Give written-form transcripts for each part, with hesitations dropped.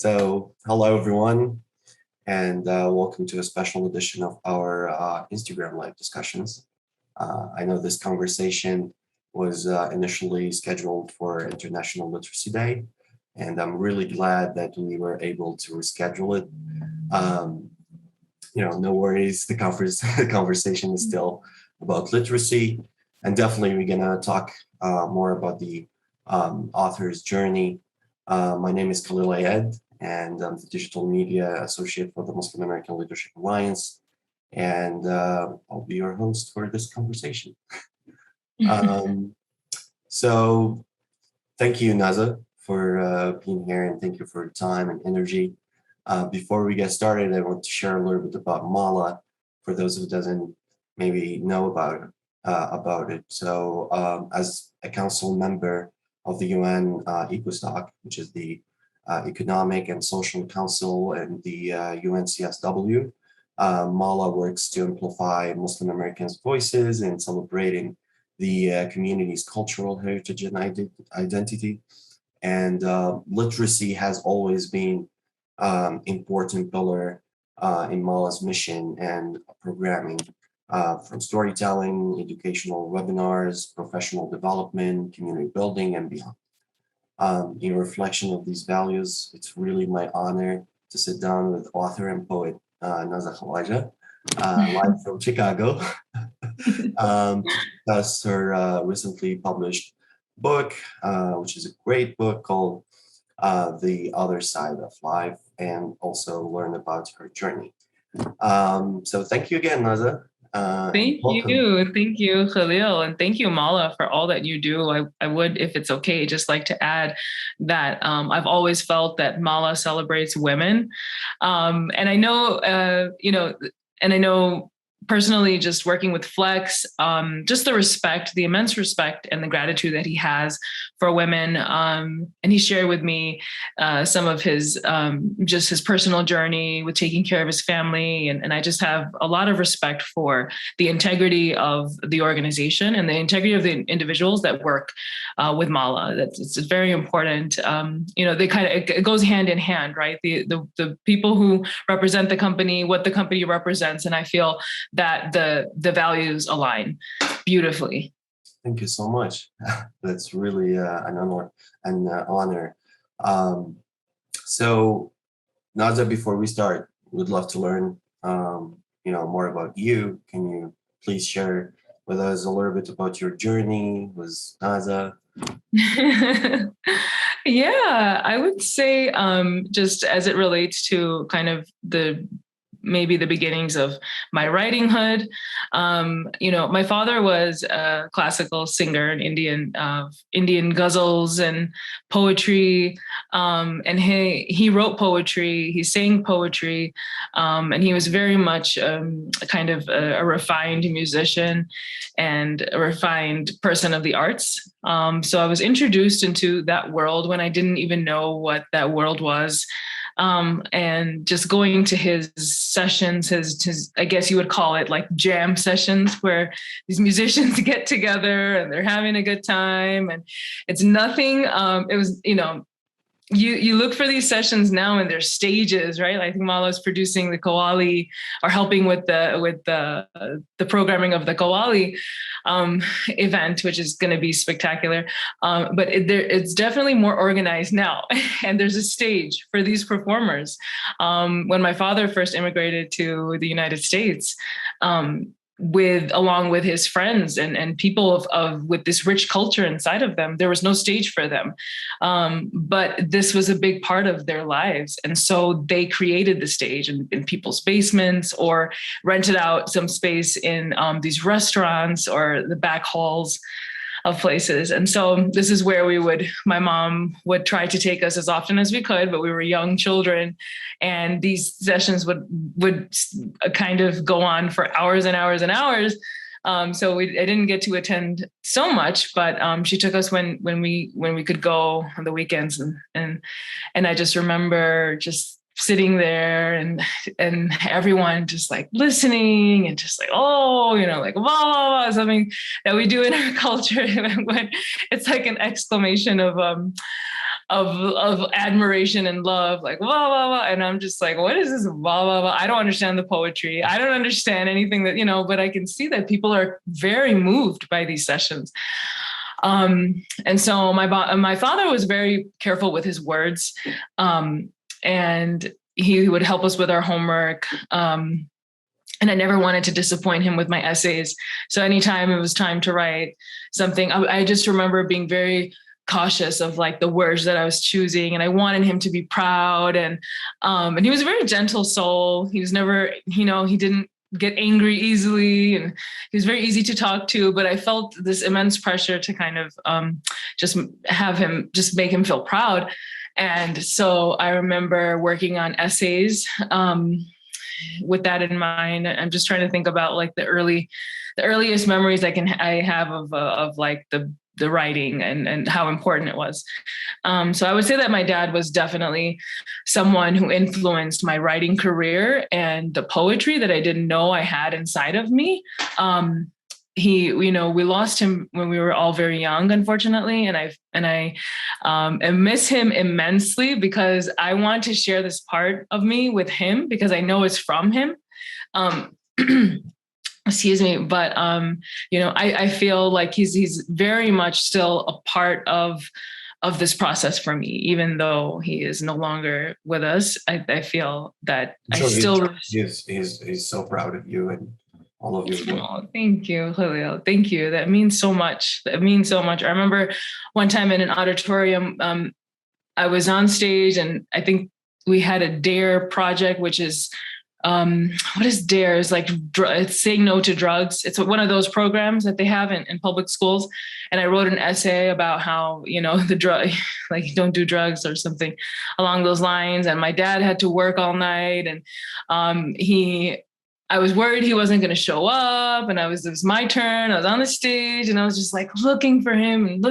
Hello everyone, and welcome to a special edition of our Instagram live discussions. I know this conversation was initially scheduled for International Literacy Day, and I'm really glad that we were able to reschedule it. No worries. The conversation is still about literacy, and definitely we're gonna talk more about the author's journey. My name is Khalil Ayed, and I'm the Digital Media Associate for the Muslim-American Leadership Alliance, and I'll be your host for this conversation. So thank you, Nazhah, for being here, and thank you for your time and energy. Before we get started, I want to share a little bit about Mala for those who doesn't maybe know about it. So as a council member of the UN ECOSOC, which is the Economic and Social Council and the UNCSW, Mala works to amplify Muslim Americans' voices in celebrating the community's cultural heritage and identity. And literacy has always been important pillar in Mala's mission and programming, from storytelling, educational webinars, professional development, community building, and beyond. In reflection of these values, it's really my honor to sit down with author and poet Nazhah Khawaja, live from Chicago, to discuss her recently published book, which is a great book called The Other Side of Life, and also learn about her journey. So thank you again, Nazhah. Thank you, Khalil, and thank you, Mala, for all that you do. I would, if it's okay, just like to add that I've always felt that Mala celebrates women, and I know, and I know personally, just working with Flex, just the immense respect and the gratitude that he has for women. And he shared with me some of his, just his personal journey with taking care of his family. And I just have a lot of respect for the integrity of the organization and the integrity of the individuals that work with Mala. It's very important. It goes hand in hand, right? The people who represent the company, what the company represents. And I feel that the values align beautifully. Thank you so much. That's really an honor. So, Nazhah, before we start, we'd love to learn, more about you. Can you please share with us a little bit about your journey with Nazhah? Yeah, I would say, just as it relates to kind of maybe the beginnings of my writinghood. My father was a classical singer in Indian ghazals and poetry. And he wrote poetry, he sang poetry, and he was very much kind of a refined musician and a refined person of the arts. So I was introduced into that world when I didn't even know what that world was. And just going to his sessions, his, I guess you would call it like jam sessions, where these musicians get together and they're having a good time. And it's nothing, it was, you look for these sessions now and there's stages, right? I think Mala's producing the Qawwali or helping with the programming of the Qawwali event, which is going to be spectacular. But it's definitely more organized now. And there's a stage for these performers. When my father first immigrated to the United States, along with his friends and people with this rich culture inside of them, there was no stage for them. But this was a big part of their lives. And so they created the stage in people's basements or rented out some space in these restaurants or the back halls of places. And so this is where my mom would try to take us as often as we could, but we were young children. And these sessions would kind of go on for hours and hours and hours. So I didn't get to attend so much, but she took us when we could go on the weekends. And I just remember just sitting there and everyone just like listening and just like, like, wow, something that we do in our culture when it's like an exclamation of of admiration and love, like, blah, blah, blah. And I'm just like, what is this? Blah, blah, blah. I don't understand the poetry. I don't understand anything that, but I can see that people are very moved by these sessions. And so my father was very careful with his words. And he would help us with our homework. And I never wanted to disappoint him with my essays. So anytime it was time to write something, I just remember being very cautious of like the words that I was choosing. And I wanted him to be proud. And he was a very gentle soul. He was never, he didn't get angry easily, and he was very easy to talk to, but I felt this immense pressure to kind of just have him, just make him feel proud. And so I remember working on essays with that in mind. I'm just trying to think about like the earliest memories I have of like the writing and how important it was. So I would say that my dad was definitely someone who influenced my writing career and the poetry that I didn't know I had inside of me. We lost him when we were all very young, unfortunately. And I miss him immensely because I want to share this part of me with him because I know it's from him. Excuse me. But, I feel like he's very much still a part of this process for me, even though he is no longer with us. I feel that he's so proud of you and all of you. Oh, thank you, Julio. Thank you. That means so much. I remember one time in an auditorium, I was on stage and I think we had a DARE project, which is, what is DARE? It's like it's saying no to drugs. It's one of those programs that they have in public schools. And I wrote an essay about how, the drug, like don't do drugs or something along those lines. And my dad had to work all night, and I was worried he wasn't going to show up, and it was my turn. I was on the stage and I was just like looking for him in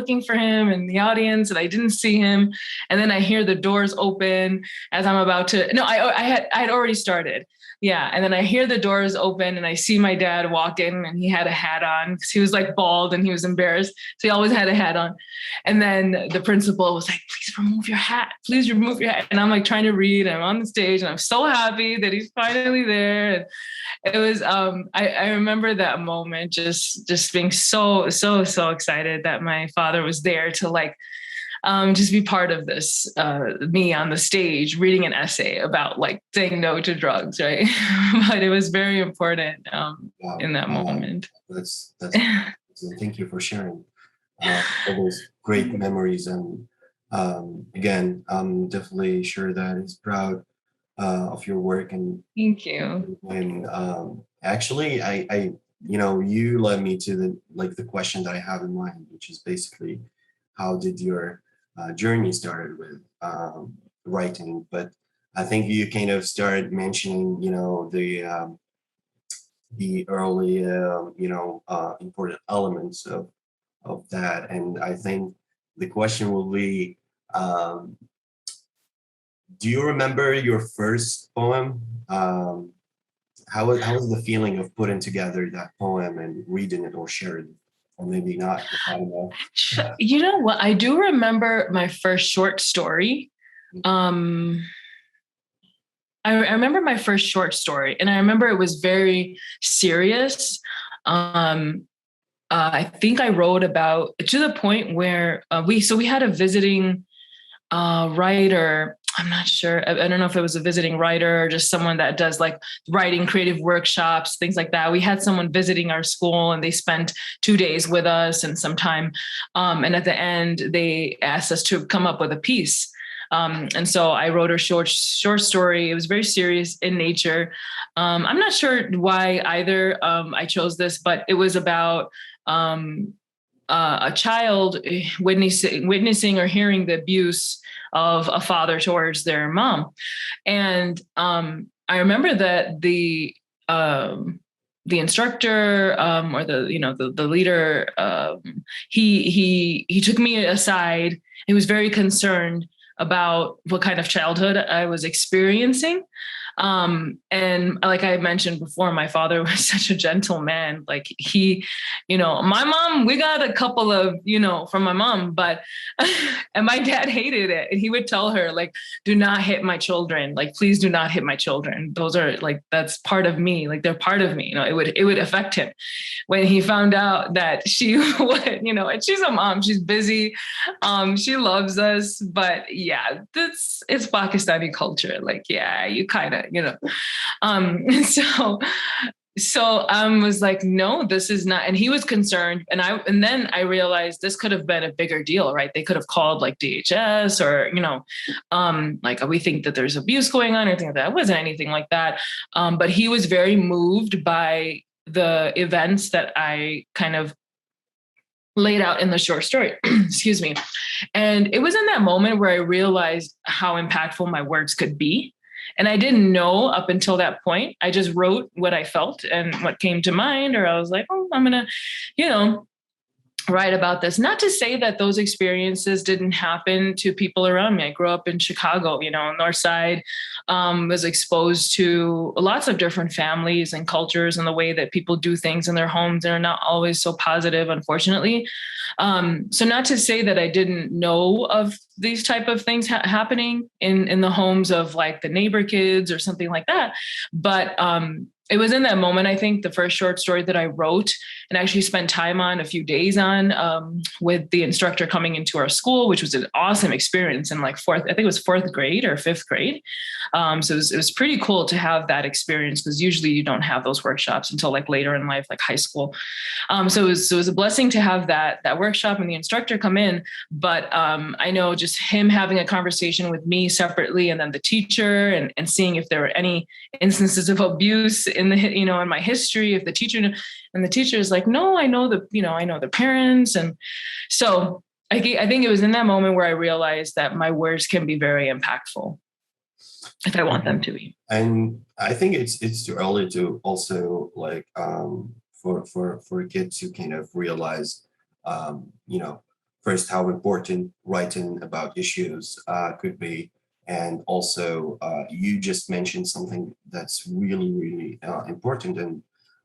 the audience, and I didn't see him. And then I hear the doors open as I'm about to, no, I had already started. Yeah. And then I hear the doors open and I see my dad walk in, and he had a hat on because he was like bald and he was embarrassed. So he always had a hat on. And then the principal was like, please remove your hat. And I'm like trying to read, and I'm on the stage, and I'm so happy that he's finally there. And it was, I remember that moment, just being so excited that my father was there to like, just be part of this, me on the stage reading an essay about like saying no to drugs, right? But it was very important in that moment. That's thank you for sharing all those great memories. And again, I'm definitely sure that he's proud of your work. And thank you. And actually, I you led me to the question that I have in mind, which is basically how did your journey started with writing? But I think you kind of started mentioning, the early, important elements of that. And I think the question will be, do you remember your first poem? How was the feeling of putting together that poem and reading it or sharing it? Or maybe not. I don't know. You know what? I do remember my first short story. I remember my first short story, and I remember it was very serious. I think I wrote about to the point where we had a visiting writer. I'm not sure. I don't know if it was a visiting writer or just someone that does like writing creative workshops, things like that. We had someone visiting our school, and they spent 2 days with us and some time. And at the end, they asked us to come up with a piece. And so I wrote a short story. It was very serious in nature. I'm not sure why either I chose this, but it was about a child witnessing or hearing the abuse of a father towards their mom. And I remember that the instructor or the leader, he took me aside. He was very concerned about what kind of childhood I was experiencing. And like I mentioned before, my father was such a gentle man. Like he, my mom, we got a couple of, from my mom, but, and my dad hated it. And he would tell her, like, do not hit my children. Like, please do not hit my children. Those are like, that's part of me. Like, they're part of me. It would affect him when he found out that she would, and she's a mom, she's busy. She loves us, but yeah, it's Pakistani culture. Like, yeah, you kind of, so I was like, no, this is not. And he was concerned. And then I realized this could have been a bigger deal, right? They could have called like DHS or, like we think that there's abuse going on or anything like that. It wasn't anything like that. But he was very moved by the events that I kind of laid out in the short story. Excuse me. And it was in that moment where I realized how impactful my words could be. And I didn't know up until that point. I just wrote what I felt and what came to mind, or I was like, oh, I'm going to, write about this. Not to say that those experiences didn't happen to people around me. I grew up in Chicago, North Side, was exposed to lots of different families and cultures and the way that people do things in their homes. They're not always so positive, unfortunately. So not to say that I didn't know of these type of things happening in the homes of like the neighbor kids or something like that. But it was in that moment, I think, the first short story that I wrote and actually spent time on, a few days on, with the instructor coming into our school, which was an awesome experience in like I think it was 4th grade or 5th grade. So it was pretty cool to have that experience, because usually you don't have those workshops until like later in life, like high school. So it was a blessing to have that workshop and the instructor come in. But I know just him having a conversation with me separately, and then the teacher, and seeing if there were any instances of abuse in in my history, if the teacher is like, no, I know the parents. And so I think it was in that moment where I realized that my words can be very impactful if I want them to be. And I think it's too early to also like for kids to kind of realize first how important writing about issues could be. And also, you just mentioned something that's really, really important, and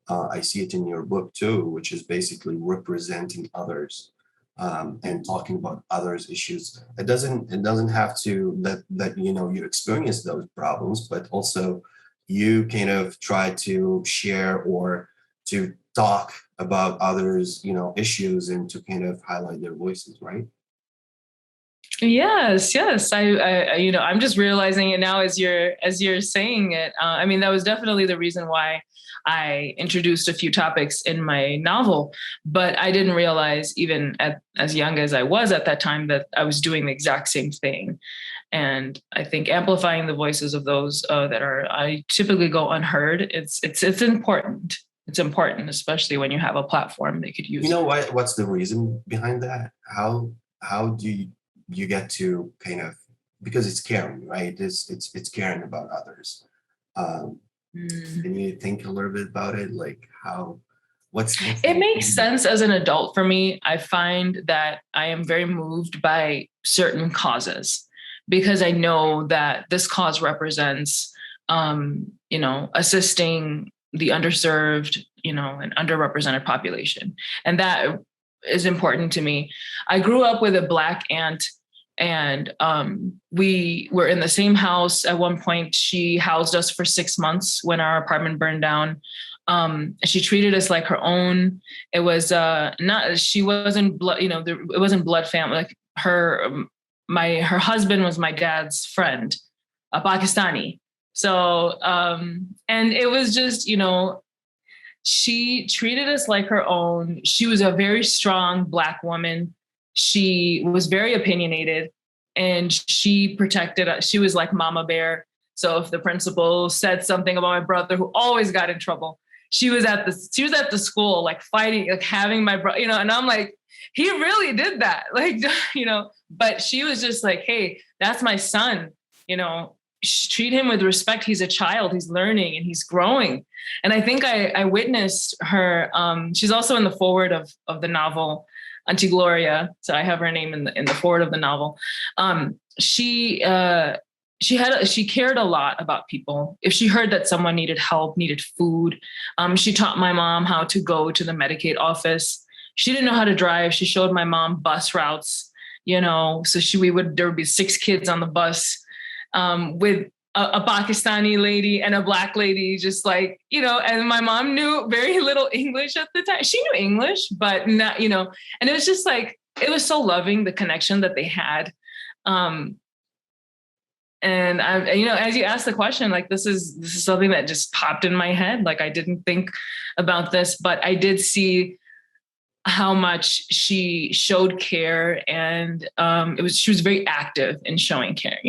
I see it in your book too, which is basically representing others and talking about others' issues. It doesn't have to that you experience those problems, but also you kind of try to share or to talk about others' issues, and to kind of highlight their voices, right? Yes. I'm just realizing it now as you're saying it. I mean, that was definitely the reason why I introduced a few topics in my novel, but I didn't realize, even as young as I was at that time, that I was doing the exact same thing. And I think amplifying the voices of those I typically go unheard. It's important. It's important, especially when you have a platform they could use. What's the reason behind that? How do you get to kind of, because it's caring, right? It's caring about others. Can you think a little bit about it? Like it makes sense as an adult for me. I find that I am very moved by certain causes, because I know that this cause represents, assisting the underserved, and underrepresented population. And that is important to me. I grew up with a Black aunt, and we were in the same house. At one point, she housed us for 6 months when our apartment burned down. She treated us like her own. It was she wasn't blood, it wasn't blood family. Like her husband was my dad's friend, a Pakistani. So, and it was just, she treated us like her own. She was a very strong Black woman. She was very opinionated, and she protected us. She was like Mama Bear. So if the principal said something about my brother, who always got in trouble, she was at the school, like fighting, like having my brother, and I'm like, he really did that. Like, but she was just like, hey, that's my son, treat him with respect. He's a child, he's learning and he's growing. And I think I witnessed her. She's also in the foreword of the novel. Auntie Gloria. So I have her name in the forward of the novel. She cared a lot about people. If she heard that someone needed help, needed food, she taught my mom how to go to the Medicaid office. She didn't know how to drive. She showed my mom bus routes, so there would be 6 kids on the bus, with a Pakistani lady and a Black lady, just like, and my mom knew very little English at the time. She knew English, but not, and it was just like, it was so loving, the connection that they had. And I, as you asked the question, like, this is something that just popped in my head. Like, I didn't think about this, but I did see how much she showed care, and she was very active in showing care,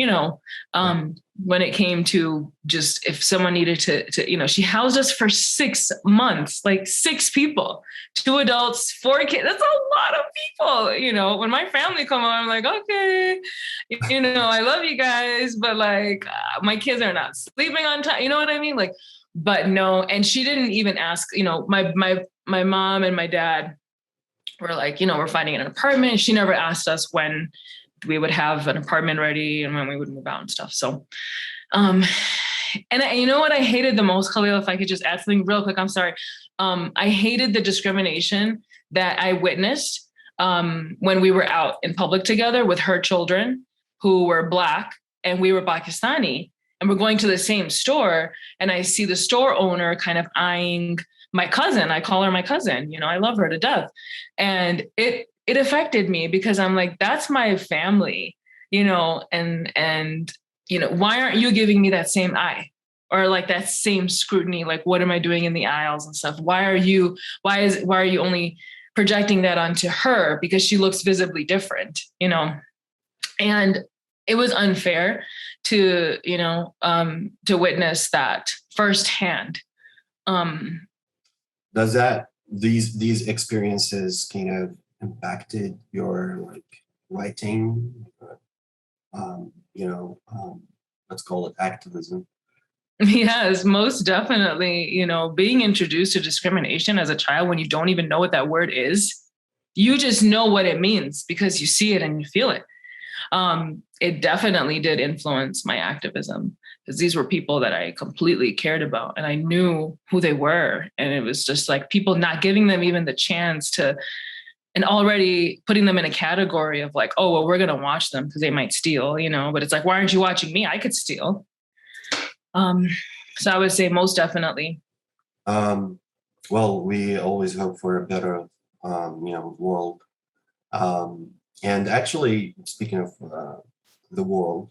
when it came to just, if someone needed to, she housed us for 6 months, like 6 people, 2 adults, 4 kids. That's a lot of people. When my family come over, I'm like, okay, I love you guys, but like, my kids are not sleeping on time. You know what I mean? Like, but no. And she didn't even ask, my mom and my dad were like, we're finding an apartment. She never asked us when we would have an apartment ready and when we would move out and stuff. So, and you know what I hated the most, Khalil, if I could just add something real quick, I'm sorry. I hated the discrimination that I witnessed when we were out in public together with her children who were Black and we were Pakistani, and we're going to the same store. And I see the store owner kind of eyeing my cousin. I call her my cousin, I love her to death. And it affected me because I'm like, that's my family, and why aren't you giving me that same eye or like that same scrutiny? Like, what am I doing in the aisles and stuff? Why are you only projecting that onto her because she looks visibly different, and it was unfair to, to witness that firsthand. Does these experiences kind of impacted your like writing? Let's call it activism. Yes, most definitely. Being introduced to discrimination as a child when you don't even know what that word is, you just know what it means because you see it and you feel it. It definitely did influence my activism because these were people that I completely cared about and I knew who they were. And it was just like people not giving them even the chance to, and already putting them in a category of like, oh, well, we're going to watch them because they might steal, but it's like, why aren't you watching me? I could steal. So I would say most definitely. Well, we always hope for a better, world. And actually, speaking of the world,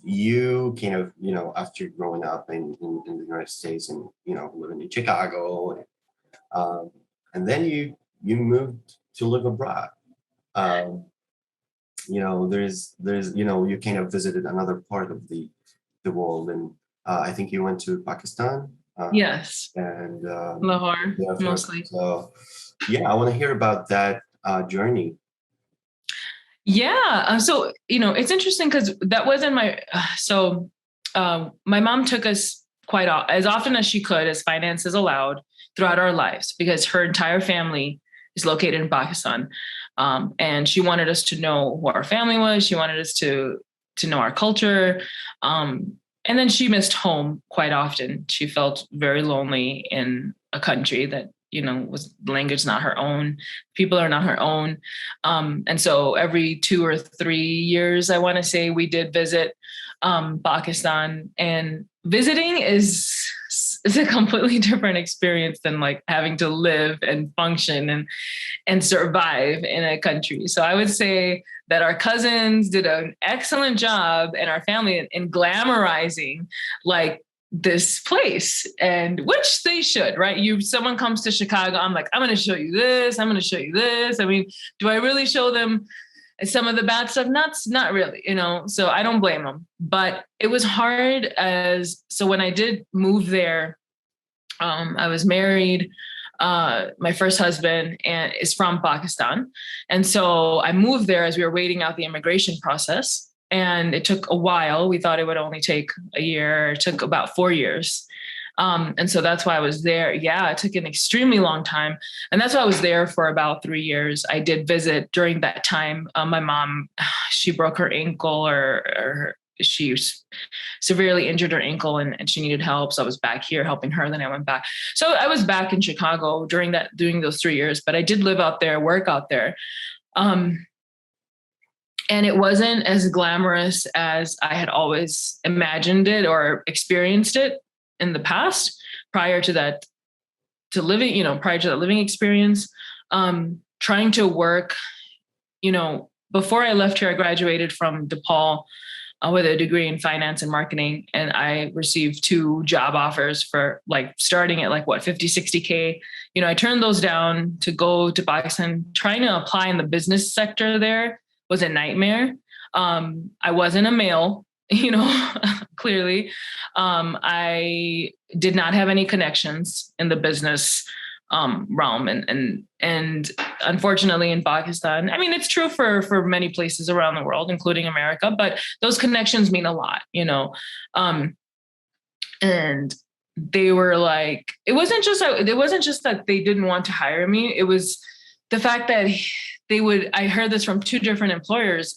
you kind of, after growing up in the United States and, living in Chicago, and then you moved to live abroad. There's, you kind of visited another part of the world, and I think you went to Pakistan. Yes. And Lahore, mostly. So, yeah, I want to hear about that journey. Yeah. So, it's interesting because that wasn't my, my mom took us as often as she could, as finances allowed, throughout our lives, because her entire family is located in Pakistan. And she wanted us to know who our family was. She wanted us to know our culture. And then she missed home quite often. She felt very lonely in a country that, was language not her own, people are not her own. And so every 2 or 3 years, I want to say, we did visit Pakistan, and visiting is a completely different experience than like having to live and function and survive in a country. So I would say that our cousins did an excellent job, and our family, in glamorizing like this place, and which they should, right? Someone comes to Chicago, I'm like, I'm going to show you this. I'm going to show you this. I mean, do I really show them some of the bad stuff? Not really, so I don't blame them, but it was hard so when I did move there, I was married. My first husband is from Pakistan. And so I moved there as we were waiting out the immigration process. And it took a while. We thought it would only take a year. It took about 4 years. And so that's why I was there. Yeah, it took an extremely long time. And that's why I was there for about 3 years. I did visit during that time. My mom, she broke her ankle or she severely injured her ankle and she needed help. So I was back here helping her. Then I went back. So I was back in Chicago during those 3 years, but I did live out there, work out there. And it wasn't as glamorous as I had always imagined it or experienced it in the past prior to that, prior to that living experience. Trying to work, before I left here, I graduated from DePaul with a degree in finance and marketing. And I received 2 job offers for starting at 50, 60K. I turned those down to go to Pakistan. Trying to apply in the business sector there was a nightmare. I wasn't a male, clearly. I did not have any connections in the business realm. And unfortunately in Pakistan, I mean, it's true for many places around the world, including America, but those connections mean a lot, and they were like, it wasn't just that they didn't want to hire me. It was the fact that I heard this from 2 different employers.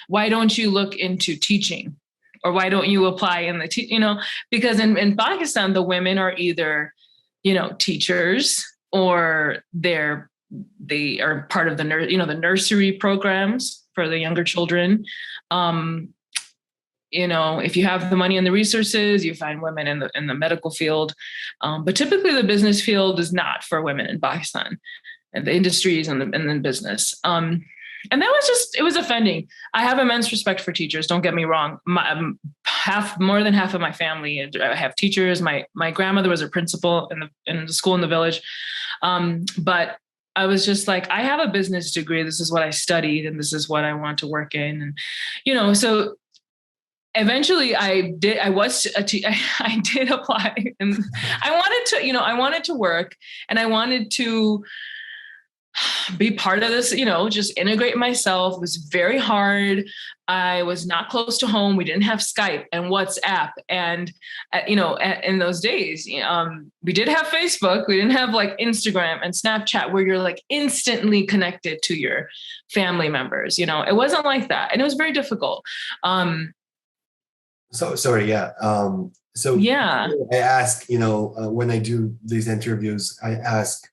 Why don't you look into teaching? Or why don't you apply in the, because in Pakistan, the women are either, teachers, or they are part of the the nursery programs for the younger children. If you have the money and the resources, you find women in the medical field. But typically the business field is not for women in Pakistan, and the industries and the business. And that was it was offending. I have immense respect for teachers. Don't get me wrong. More than half of my family have teachers. My grandmother was a principal in the school in the village. But I was just like, I have a business degree. This is what I studied, and this is what I want to work in. And, so eventually I did apply, and I wanted to work, and I wanted to be part of this, just integrate myself. It was very hard. I was not close to home. We didn't have Skype and WhatsApp. And, in those days, we did have Facebook. We didn't have Instagram and Snapchat where you're instantly connected to your family members. It wasn't like that. And it was very difficult. So sorry. Yeah. Yeah. I ask, when I do these interviews, I ask,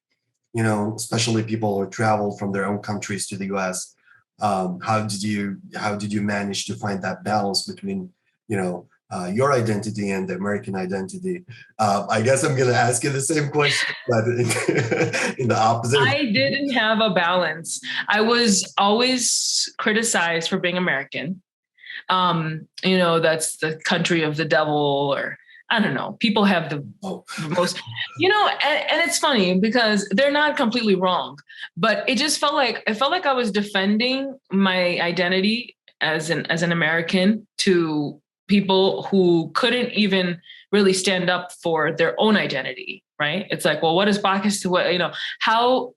especially people who travel from their own countries to the US, how did you manage to find that balance between, your identity and the American identity? I guess I'm going to ask you the same question, but in the opposite. I didn't have a balance. I was always criticized for being American. That's the country of the devil, or I don't know. People have the most, and it's funny because they're not completely wrong, but it just felt like I was defending my identity as an American to people who couldn't even really stand up for their own identity. Right? It's like, well, what is Pakistan? How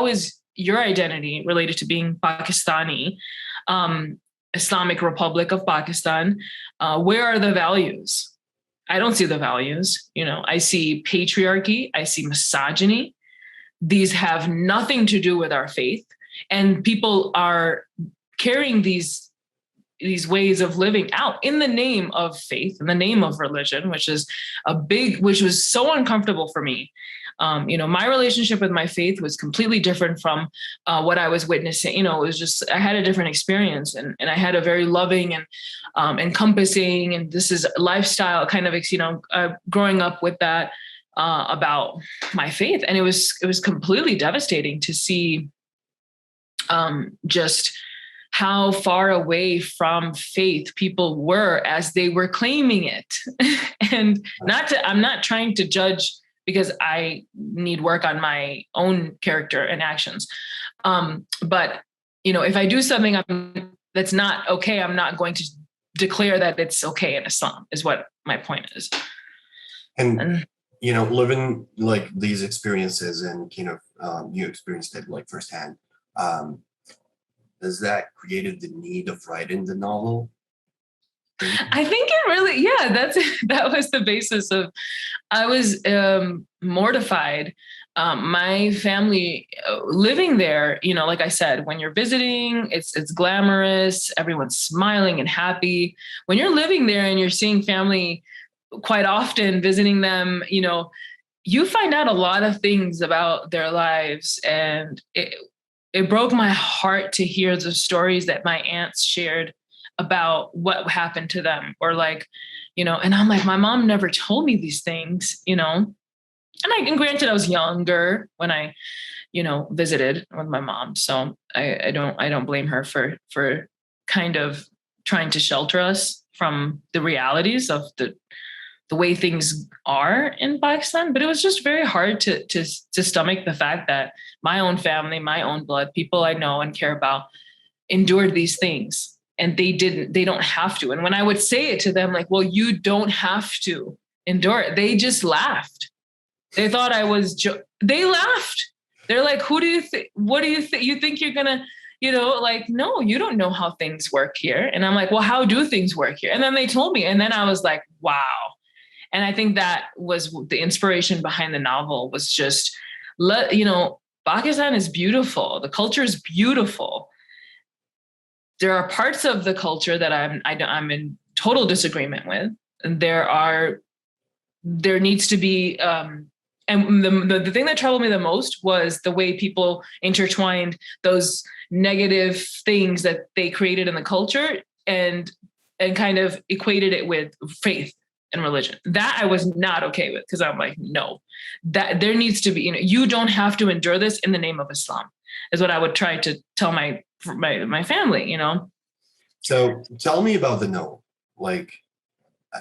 is your identity related to being Pakistani, Islamic Republic of Pakistan? Where are the values? I don't see the values. I see patriarchy. I see misogyny. These have nothing to do with our faith. And people are carrying these ways of living out in the name of faith, in the name of religion, which was so uncomfortable for me. My relationship with my faith was completely different from what I was witnessing. It was just, I had a different experience, and I had a very loving and encompassing, and this is lifestyle kind of, growing up with that about my faith. And it was completely devastating to see just how far away from faith people were as they were claiming it. And I'm not trying to judge, because I need work on my own character and actions. But, if I do something that's not okay, I'm not going to declare that it's okay in Islam, is what my point is. And living these experiences, and, you experienced it firsthand. Has that created the need of writing the novel? I think it really, yeah, that was the basis of, I was mortified. My family living there, like I said, when you're visiting, it's glamorous. Everyone's smiling and happy. When you're living there and you're seeing family quite often, visiting them, you find out a lot of things about their lives. And it broke my heart to hear the stories that my aunts shared about what happened to them, or like, and I'm like, my mom never told me these things, and granted I was younger when I, visited with my mom. So I don't blame her for kind of trying to shelter us from the realities of the way things are in Pakistan. But it was just very hard to stomach the fact that my own family, my own blood, people I know and care about endured these things. And they don't have to. And when I would say it to them, like, well, you don't have to endure it, they just laughed. They thought I was, they laughed. They're like, who do you think, what do you think? You think you're gonna, like, no, you don't know how things work here. And I'm like, well, how do things work here? And then they told me, and then I was like, wow. And I think that was the inspiration behind the novel, was just, Pakistan is beautiful. The culture is beautiful. There are parts of the culture that I'm in total disagreement with. And there needs to be, and the thing that troubled me the most was the way people intertwined those negative things that they created in the culture and kind of equated it with faith and religion. That I was not okay with, because I'm like, no, that there needs to be, you don't have to endure this in the name of Islam, is what I would try to tell my family, So tell me about the no. Like,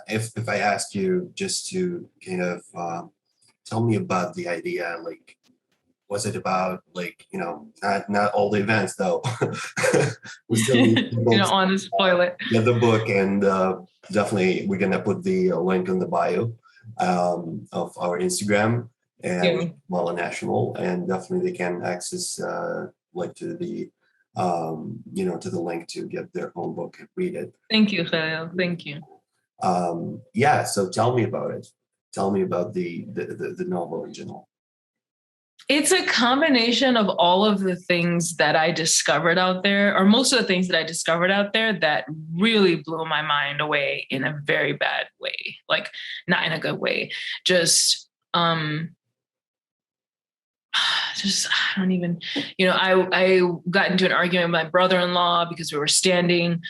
if I asked you just to kind of tell me about the idea, like, was it about, like, not all the events though. We still need you don't want to spoil it. Get the book, and definitely we're gonna put the link in the bio of our Instagram and Mala National, and definitely they can access like to the to the link to get their own book and read it. Thank you, Khalil. Thank you. Yeah, so tell me about it. Tell me about the novel in general. It's a combination of all of the things that I discovered out there, or most of the things that I discovered out there, that really blew my mind away in a very bad way. Like, not in a good way. I don't even, I got into an argument with my brother-in-law because we were standing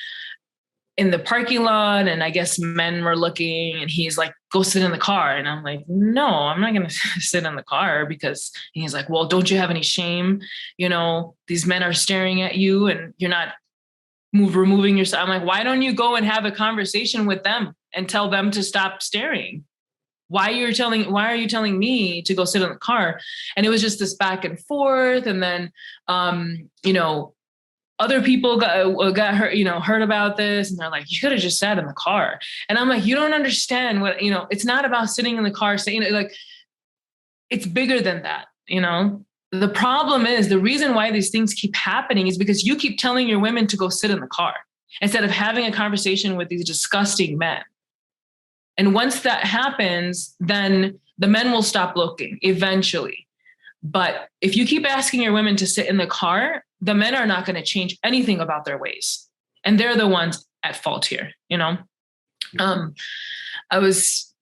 in the parking lot, and I guess men were looking, and he's like, go sit in the car. And I'm like, no, I'm not going to sit in the car, because he's like, well, don't you have any shame? These men are staring at you and you're not removing yourself. I'm like, why don't you go and have a conversation with them and tell them to stop staring? Why are you telling me to go sit in the car? And it was just this back and forth. And then, other people got hurt, heard about this, and they're like, you could have just sat in the car. And I'm like, you don't understand what, it's not about sitting in the car saying, like, it's bigger than that. The problem is, the reason why these things keep happening is because you keep telling your women to go sit in the car instead of having a conversation with these disgusting men. And once that happens, then the men will stop looking eventually. But if you keep asking your women to sit in the car, the men are not going to change anything about their ways. And they're the ones at fault here,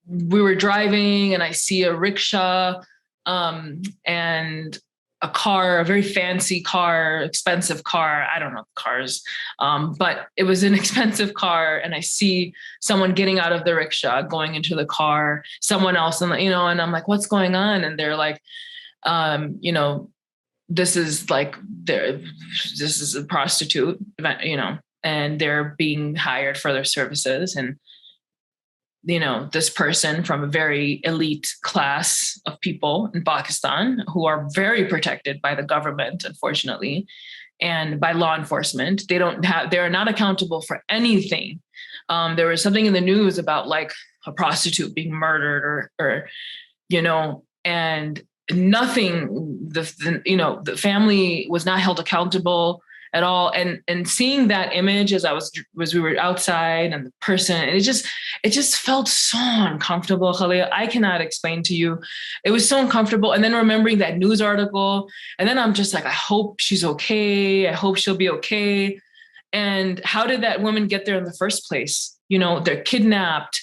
we were driving, and I see a rickshaw and a car, a very fancy car, expensive car. I don't know cars, but it was an expensive car. And I see someone getting out of the rickshaw, going into the car, someone else, and and I'm like, what's going on? And they're like, this is a prostitute, and they're being hired for their services. And, this person from a very elite class of people in Pakistan, who are very protected by the government, unfortunately, and by law enforcement. They're not accountable for anything. There was something in the news about, like, a prostitute being murdered or and nothing, the family was not held accountable. at all. And seeing that image as we were outside and the person, and it just felt so uncomfortable, Khalil. I cannot explain to you. It was so uncomfortable. And then remembering that news article, and then I'm just like, I hope she's okay. I hope she'll be okay. And how did that woman get there in the first place? You know, they're kidnapped,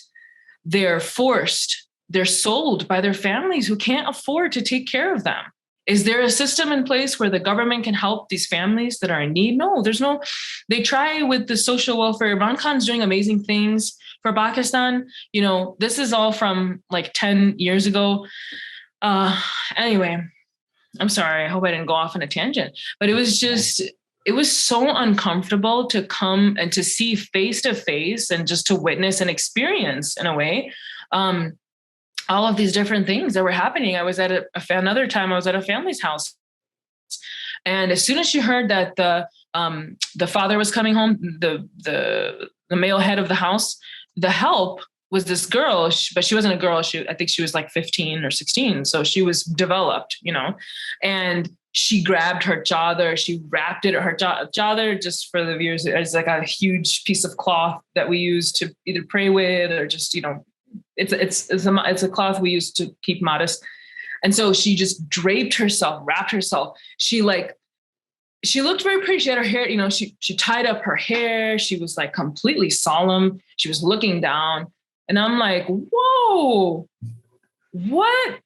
they're forced, they're sold by their families who can't afford to take care of them. Is there a system in place where the government can help these families that are in need? No, there's no. They try with the social welfare. Imran Khan's doing amazing things for Pakistan. You know, this is all from like 10 years ago. Anyway, I'm sorry. I hope I didn't go off on a tangent, but it was so uncomfortable to come and to see face to face and just to witness and experience in a way. All of these different things that were happening. I was at another time, I was at a family's house. And as soon as she heard that the father was coming home, the male head of the house, the help was this girl, but she wasn't a girl. I think she was like 15 or 16. So she was developed, you know, and she grabbed her chadar, she wrapped it, her chadar, just for the viewers, it's like a huge piece of cloth that we use to either pray with or just, you know, it's a cloth we use to keep modest. And so she just draped herself, wrapped herself. She looked very pretty. She had her hair, you know, she tied up her hair. She was like completely solemn. She was looking down. And I'm like, whoa, what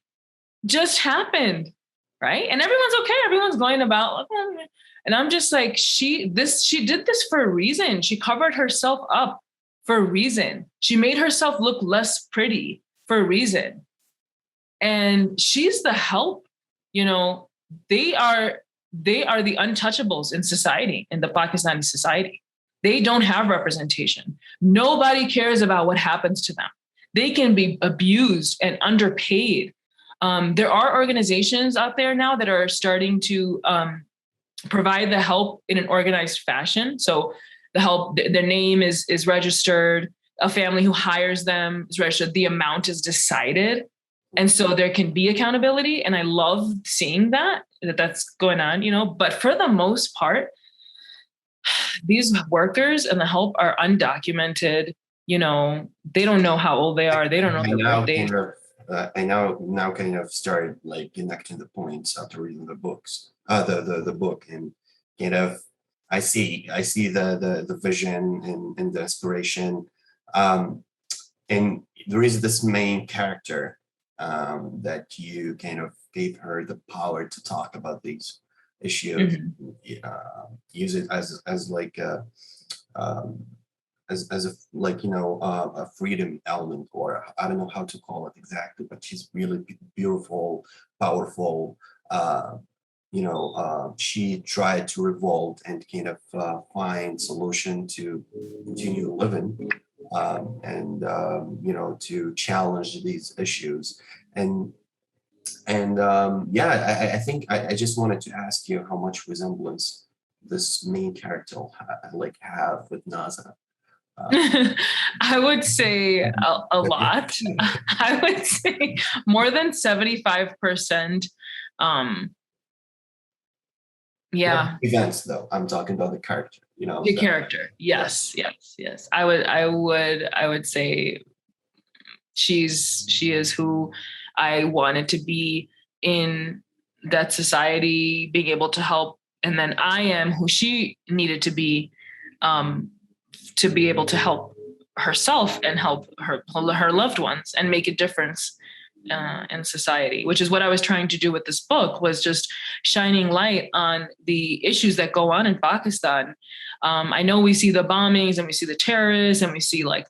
just happened? Right. And everyone's okay. Everyone's going about. And I'm just like, she did this for a reason. She covered herself up for a reason. She made herself look less pretty for a reason. And she's the help, you know, they are the untouchables in society, in the Pakistani society. They don't have representation. Nobody cares about what happens to them. They can be abused and underpaid. There are organizations out there now that are starting to provide the help in an organized fashion. So the help, their name is registered. A family who hires them is registered. The amount is decided. And so there can be accountability. And I love seeing that's going on, you know, but for the most part, these workers and the help are undocumented. You know, they don't know how old they are. They don't know their birthday. I now kind of started like connecting the points after reading the books, the book, and kind of I see the vision and the inspiration, and there is this main character that you kind of gave her the power to talk about these issues, use it as like as a like, you know, a freedom element, or I don't know how to call it exactly, but she's really beautiful, powerful. You know, she tried to revolt and kind of find solution to continue living, and you know, to challenge these issues. And yeah, I think I just wanted to ask you how much resemblance this main character like have with Nazhah. I would say a lot. I would say more than 75%. Yeah. Events though, I'm talking about the character, you know. The character. Yes. I would say she is who I wanted to be in that society, being able to help. And then I am who she needed to be able to help herself and help her loved ones and make a difference in society, which is what I was trying to do with this book, was just shining light on the issues that go on in Pakistan. I know we see the bombings and we see the terrorists and we see like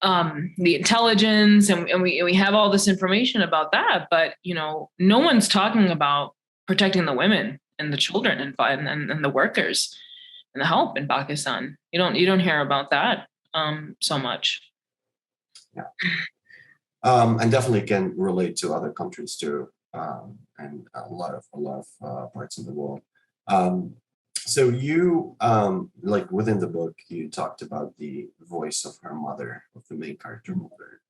the intelligence and we have all this information about that, but you know, no one's talking about protecting the women and the children and the workers and the help in Pakistan. You don't hear about that so much. Yeah. And definitely can relate to other countries too, and a lot of parts of the world. So you, like within the book, you talked about the voice of her mother, of the main character mother.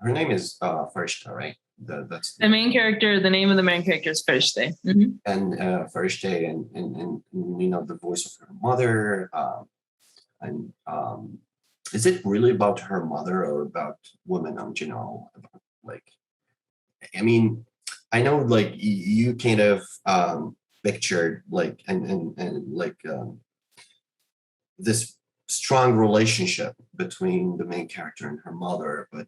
her name is Farishta, right? That's The main character, the name of the main character is Farishta. Mm-hmm. and Farishta and you know, the voice of her mother. And is it really about her mother or about women in general? Like, I mean, I know like you kind of pictured like and like this strong relationship between the main character and her mother, but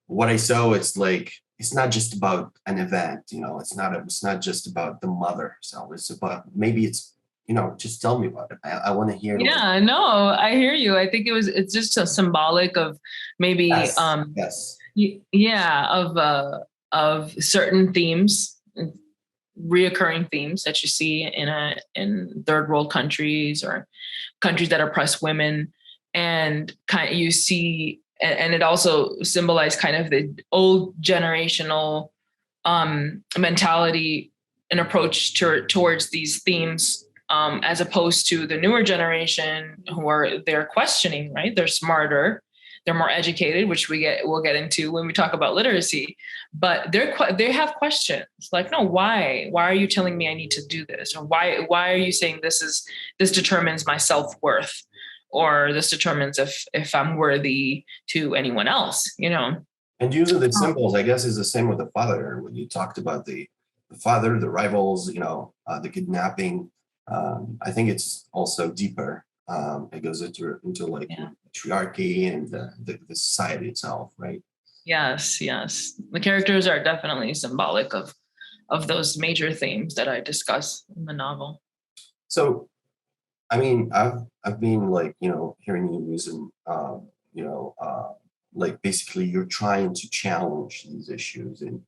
what I saw, it's like it's not just about an event, you know, it's not just about the mother herself. It's about, maybe it's, you know, just tell me about it. I want to hear. Yeah, no, I hear you. I think it's just a symbolic of maybe Yes. yeah, of certain themes, reoccurring themes that you see in third world countries or countries that oppress women, and kind of you see, and it also symbolized kind of the old generational mentality and approach towards these themes, as opposed to the newer generation who they're questioning, right? They're smarter, they're more educated, which we'll get into when we talk about literacy. But they have questions like, no, why are you telling me I need to do this, or why are you saying this determines my self-worth, or this determines if I'm worthy to anyone else, you know? And using the symbols, I guess, is the same with the father. When you talked about the father, the rivals, you know, the kidnapping. I think it's also deeper. It goes into like patriarchy and the society itself, right? Yes. The characters are definitely symbolic of those major themes that I discuss in the novel. So, I mean, I've been like, you know, hearing you using, you know, like basically you're trying to challenge these issues, and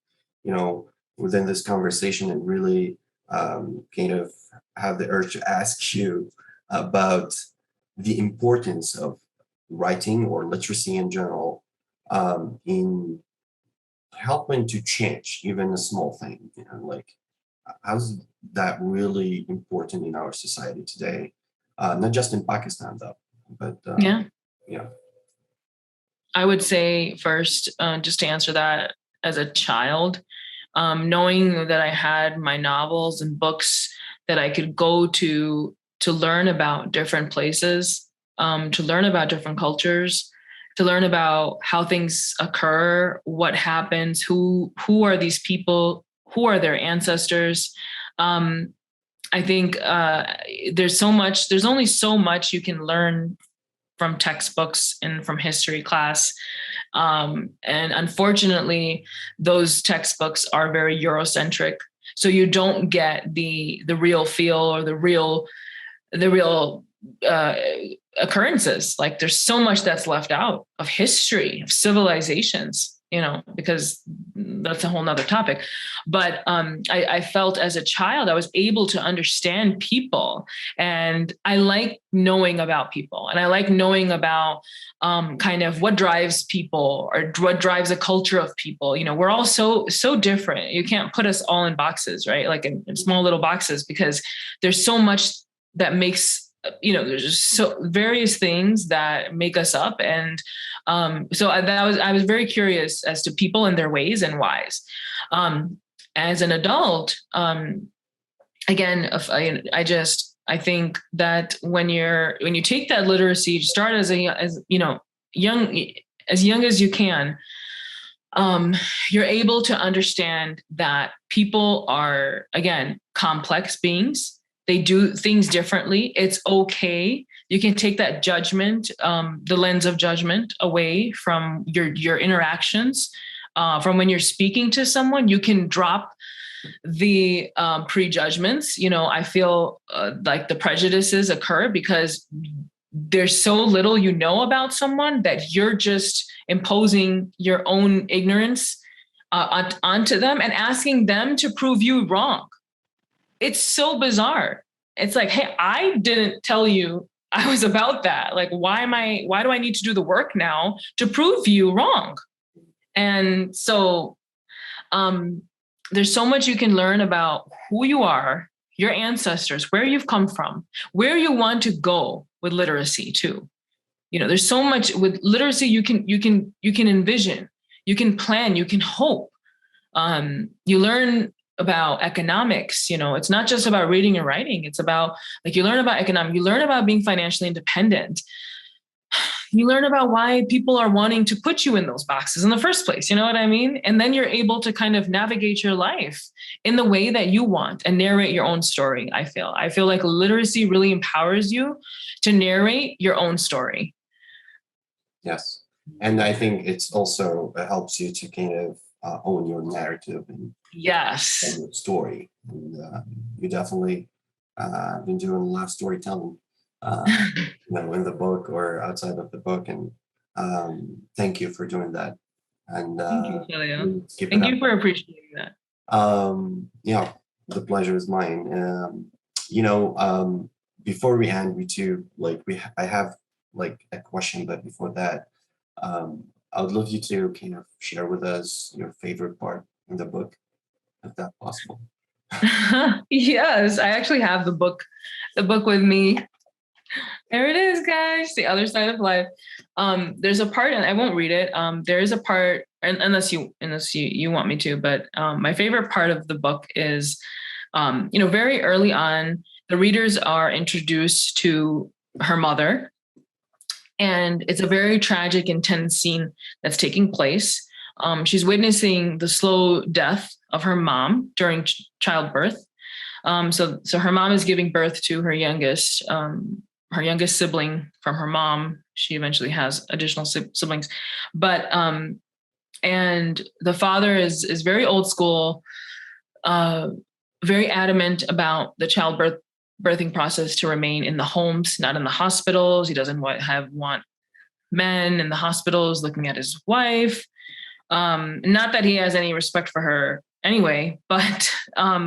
you know, within this conversation, and really kind of have the urge to ask you about the importance of writing or literacy in general in helping to change even a small thing. You know, like how's that really important in our society today? Not just in Pakistan, though, but yeah. I would say first, just to answer that, as a child, knowing that I had my novels and books that I could go to learn about different places, to learn about different cultures, to learn about how things occur, what happens, who are these people, who are their ancestors. I think there's only so much you can learn from textbooks and from history class. And unfortunately, those textbooks are very Eurocentric. So you don't get the real feel or the real occurrences. Like there's so much that's left out of history, of civilizations, you know, because that's a whole nother topic. But I felt as a child, I was able to understand people, and I like knowing about people, and I like knowing about kind of what drives people or what drives a culture of people. You know, we're all so different. You can't put us all in boxes, right? Like in small little boxes, because there's so much that makes, you know, there's just so various things that make us up. And so I was very curious as to people and their ways and whys. As an adult, again, I think that when you take that literacy, you start as young as you can, you're able to understand that people are, again, complex beings. They do things differently. It's okay. You can take that judgment, the lens of judgment, away from your interactions. From when you're speaking to someone, you can drop the prejudgments. You know, I feel like the prejudices occur because there's so little you know about someone that you're just imposing your own ignorance onto them and asking them to prove you wrong. It's so bizarre. It's like, hey, I didn't tell you I was about that. Like, why do I need to do the work now to prove you wrong? And so there's so much you can learn about who you are, your ancestors, where you've come from, where you want to go with literacy too. You know, there's so much with literacy you can envision. you can plan, you can hope. You learn about economics. It's not just about reading and writing. It's about, like, you learn about economics, you learn about being financially independent. You learn about why people are wanting to put you in those boxes in the first place. You know what I mean? And then you're able to kind of navigate your life in the way that you want and narrate your own story. I feel like literacy really empowers you to narrate your own story. Yes. And I think it's also helps you to kind of own your narrative and yes, your story. And you definitely been doing a lot of storytelling, in the book or outside of the book. And thank you for doing that. And thank you, Celia. keep Thank it up. you for appreciating that. The pleasure is mine. Before we end, I have like a question, but before that, I would love you to kind of share with us your favorite part in the book, if that's possible. Yes, I actually have the book with me. There it is, guys. The Other Side of Life. There's a part, and I won't read it. There is a part, unless you want me to, but my favorite part of the book is, very early on, the readers are introduced to her mother. And it's a very tragic, intense scene that's taking place. She's witnessing the slow death of her mom during childbirth. So her mom is giving birth to her youngest sibling from her mom. She eventually has additional siblings, but and the father is very old school, very adamant about the birthing process to remain in the homes, not in the hospitals. He doesn't want men in the hospitals looking at his wife. Not that he has any respect for her anyway, but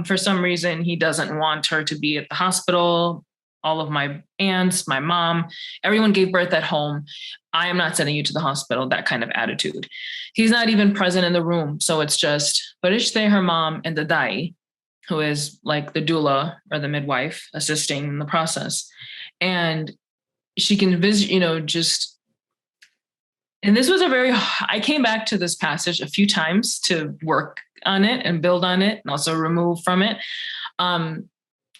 for some reason he doesn't want her to be at the hospital. All of my aunts, my mom, everyone gave birth at home. I am not sending you to the hospital, that kind of attitude. He's not even present in the room. So it's just Farishte, her mom, and the Dai, who is like the doula or the midwife assisting in the process. And she can visit, and this was I came back to this passage a few times to work on it and build on it and also remove from it.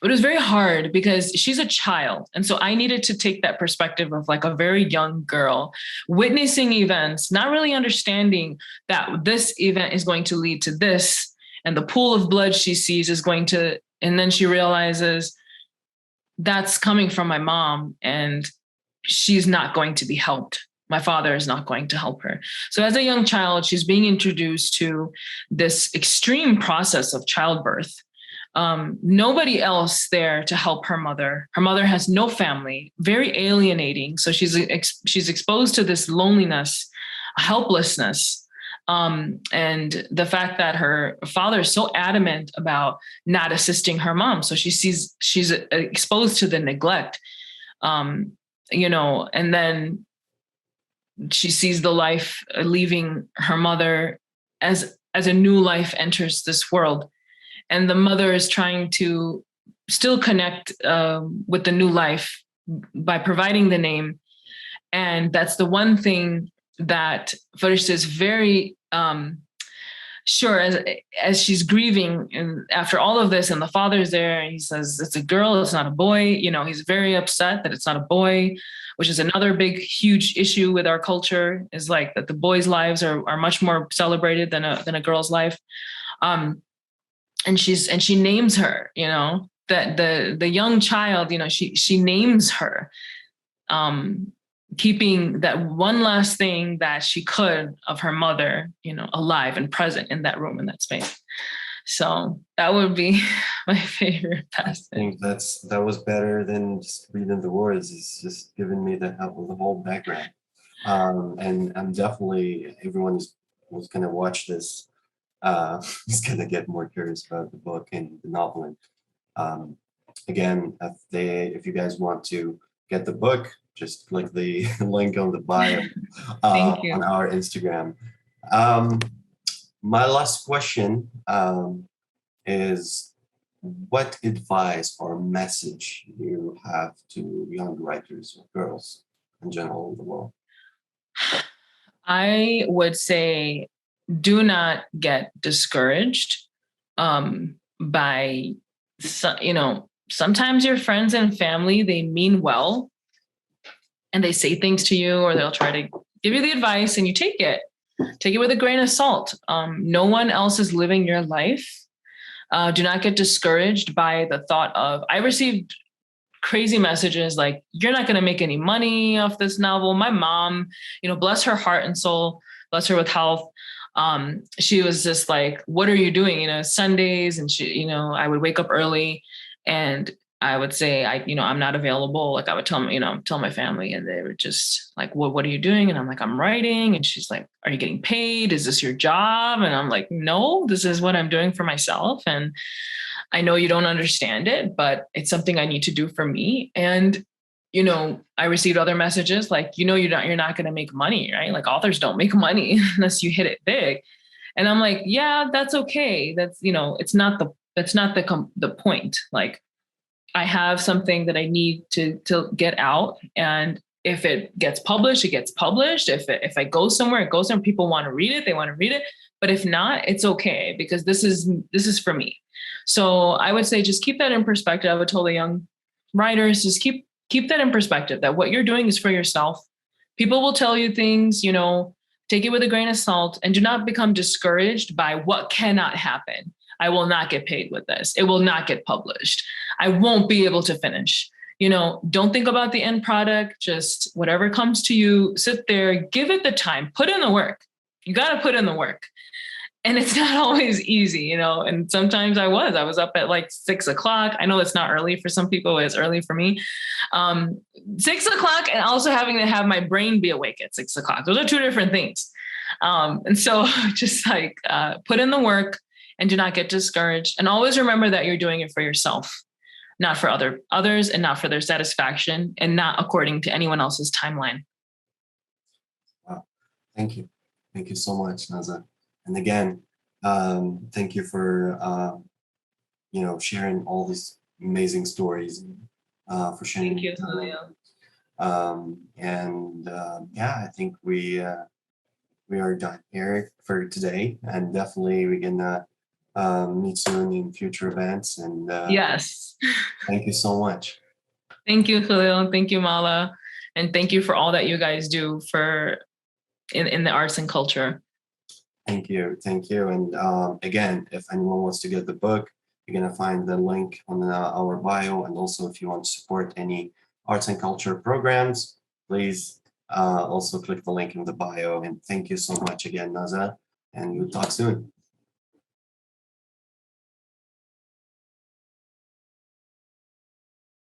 It was very hard because she's a child. And so I needed to take that perspective of like a very young girl witnessing events, not really understanding that this event is going to lead to this. And the pool of blood she sees is going to, and then she realizes that's coming from my mom and she's not going to be helped. My father is not going to help her. So as a young child, she's being introduced to this extreme process of childbirth. Nobody else there to help her mother. Her mother has no family, very alienating. So she's exposed to this loneliness, helplessness. And the fact that her father is so adamant about not assisting her mom. So she's exposed to the neglect, and then she sees the life leaving her mother as a new life enters this world. And the mother is trying to still connect with the new life by providing the name. And that's the one thing that Farishta is very sure as she's grieving and after all of this, and the father's there and he says, it's a girl, it's not a boy. He's very upset that it's not a boy, which is another big, huge issue with our culture, is like that the boys' lives are much more celebrated than a girl's life. And she names her, that the young child, she names her, keeping that one last thing that she could of her mother, alive and present in that room, in that space. So that would be my favorite passage. I think that was better than just reading the words. It's just giving me the whole background. And I'm definitely, everyone who's going to watch this is going to get more curious about the book and the novel. And again, if you guys want to get the book, just click the link on the bio on our Instagram. My last question is, what advice or message you have to young writers or girls in general in the world? I would say do not get discouraged by, sometimes your friends and family, they mean well and they say things to you, or they'll try to give you the advice and you take it with a grain of salt. No one else is living your life. Do not get discouraged by the thought of, I received crazy messages like, you're not going to make any money off this novel. My mom, bless her heart and soul, bless her with health. She was just like, what are you doing? Sundays. And she, I would wake up early and I would say, I'm not available. Like I would tell my family, and they were just like, what are you doing? And I'm like, I'm writing. And she's like, are you getting paid? Is this your job? And I'm like, no, this is what I'm doing for myself. And I know you don't understand it, but it's something I need to do for me. And, I received other messages like, you're not going to make money, right? Like authors don't make money unless you hit it big. And I'm like, yeah, that's okay. That's, that's not the point. Like, I have something that I need to get out. And if it gets published, it gets published. If I go somewhere, it goes somewhere. People want to read it, they want to read it. But if not, it's okay, because this is for me. So I would say just keep that in perspective. I would tell the young writers, just keep that in perspective, that what you're doing is for yourself. People will tell you things, take it with a grain of salt, and do not become discouraged by what cannot happen. I will not get paid with this. It will not get published. I won't be able to finish. Don't think about the end product. Just whatever comes to you, sit there, give it the time, put in the work. You got to put in the work. And it's not always easy, and sometimes I was up at like 6 o'clock. I know that's not early for some people. It's early for me. 6 o'clock, and also having to have my brain be awake at 6 o'clock. Those are two different things. And so just like put in the work, and do not get discouraged. And always remember that you're doing it for yourself, not for others, and not for their satisfaction, and not according to anyone else's timeline. Wow. Thank you. Thank you so much, Nazhah. And again, thank you for, sharing all these amazing stories, for sharing. Thank you, Julio. I think we are done here for today, and definitely we can meet soon in future events. And yes, thank you so much. Thank you, Khalil. Thank you, Mala, and thank you for all that you guys do in the arts and culture. Thank you. And again, if anyone wants to get the book, you're gonna find the link on our bio. And also, if you want to support any arts and culture programs, please also click the link in the bio. And thank you so much again, Nazhah. And we'll talk soon.